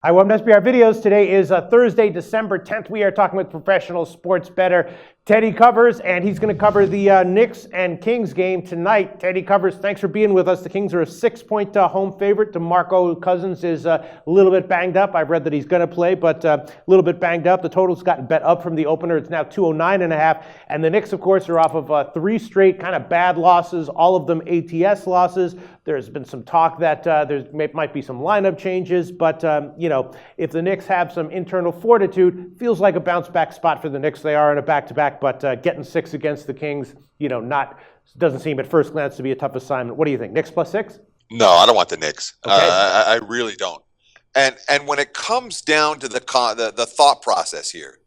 Hi, welcome to SBR Videos. Today is Thursday, December 10th. We are talking with professional sports bettor Teddy Covers, and he's going to cover the Knicks and Kings game tonight. Teddy Covers, thanks for being with us. The Kings are a 6-point home favorite. DeMarco Cousins is a little bit banged up. I've read that he's going to play, but a little bit banged up. The total's gotten bet up from the opener. It's now 209.5. And the Knicks, of course, are off of 3 straight kind of bad losses, all of them ATS losses. There's been some talk that might be some lineup changes, but if the Knicks have some internal fortitude, feels like a bounce-back spot for the Knicks. They are in a back-to-back, but getting 6 against the Kings, doesn't seem at first glance to be a tough assignment. What do you think? Knicks plus 6? No, I don't want the Knicks. Okay. I really don't. And when it comes down to the thought process here,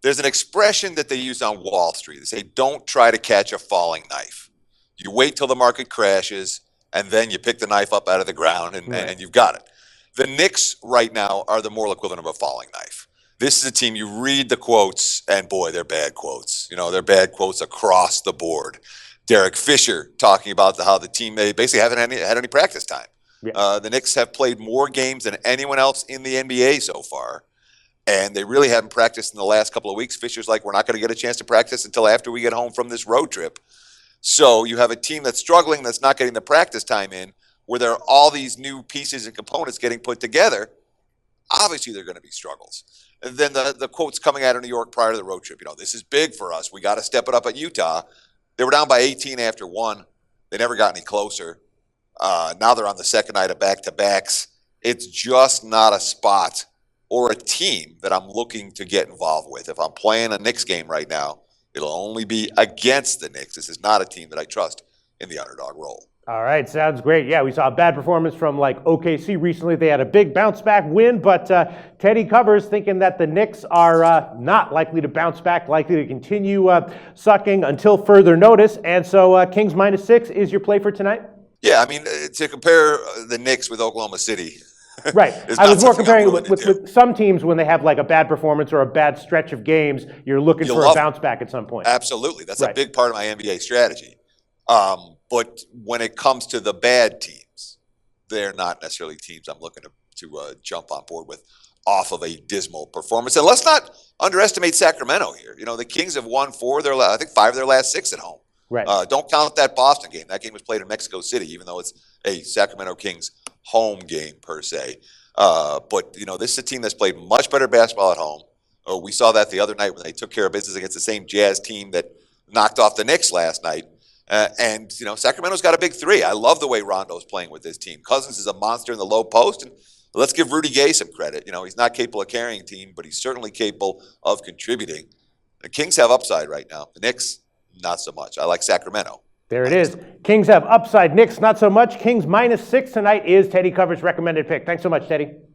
there's an expression that they use on Wall Street. They say, "Don't try to catch a falling knife. You wait till the market crashes, and then you pick the knife up out of the ground, and you've got it." The Knicks right now are the moral equivalent of a falling knife. This is a team, you read the quotes, and boy, they're bad quotes. They're bad quotes across the board. Derek Fisher talking about how the team, they basically haven't had any practice time. Yeah. The Knicks have played more games than anyone else in the NBA so far, and they really haven't practiced in the last couple of weeks. Fisher's like, we're not going to get a chance to practice until after we get home from this road trip. So you have a team that's struggling, that's not getting the practice time in, where there are all these new pieces and components getting put together. Obviously, there are going to be struggles. And then the quotes coming out of New York prior to the road trip, this is big for us. We got to step it up at Utah. They were down by 18 after 1. They never got any closer. Now they're on the second night of back-to-backs. It's just not a spot or a team that I'm looking to get involved with. If I'm playing a Knicks game right now, it'll only be against the Knicks. This is not a team that I trust in the underdog role. All right, sounds great. Yeah, we saw a bad performance from OKC recently. They had a big bounce-back win, but Teddy Covers thinking that the Knicks are not likely to bounce back, likely to continue sucking until further notice. And so Kings minus 6 is your play for tonight? Yeah, to compare the Knicks with Oklahoma City. Right. I was more comparing it with some teams when they have a bad performance or a bad stretch of games, you're looking for a bounce back at some point. Absolutely. That's a big part of my NBA strategy. But when it comes to the bad teams, they're not necessarily teams I'm looking to jump on board with off of a dismal performance. And let's not underestimate Sacramento here. The Kings have won 5 of their last 6 at home. Right. Don't count that Boston game. That game was played in Mexico City, even though it's a Sacramento Kings home game per se. But this is a team that's played much better basketball at home. We saw that the other night when they took care of business against the same Jazz team that knocked off the Knicks last night. And Sacramento's got a big 3. I love the way Rondo's playing with this team. Cousins is a monster in the low post, and let's give Rudy Gay some credit. He's not capable of carrying a team, but he's certainly capable of contributing. The Kings have upside right now. The Knicks, not so much. I like Sacramento. There it is. Kings have upside. Knicks, not so much. Kings minus 6 tonight is Teddy Covers' recommended pick. Thanks so much, Teddy.